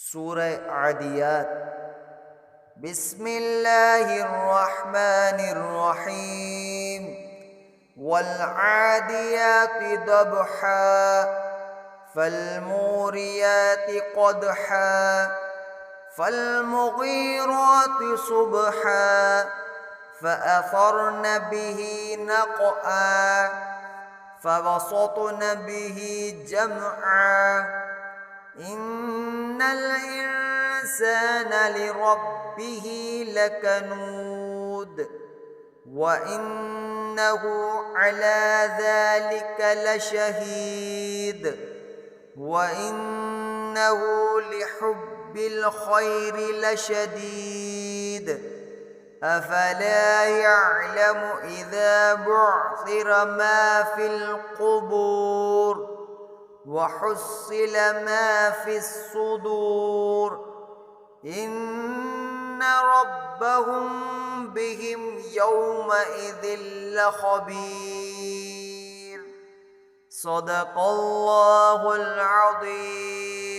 সূরা আদিয়াত। বিসমিল্লাহির রহমানির রহিম। ওয়াল আদিয়াতি দবহা ফালমুরিয়াতি কদহা ফালমুগীরাতি সুবহা فأثرن به نقعا فوسطن به جمعا إن الإنسان لربه لكنود وإنه على ذلك لشهيد وإنه لحب الخير لشديد أفلا يعلم إذا بعثر ما في القبور وحصل ما في الصدور إن ربهم بهم يومئذ لخبير صدق الله العظيم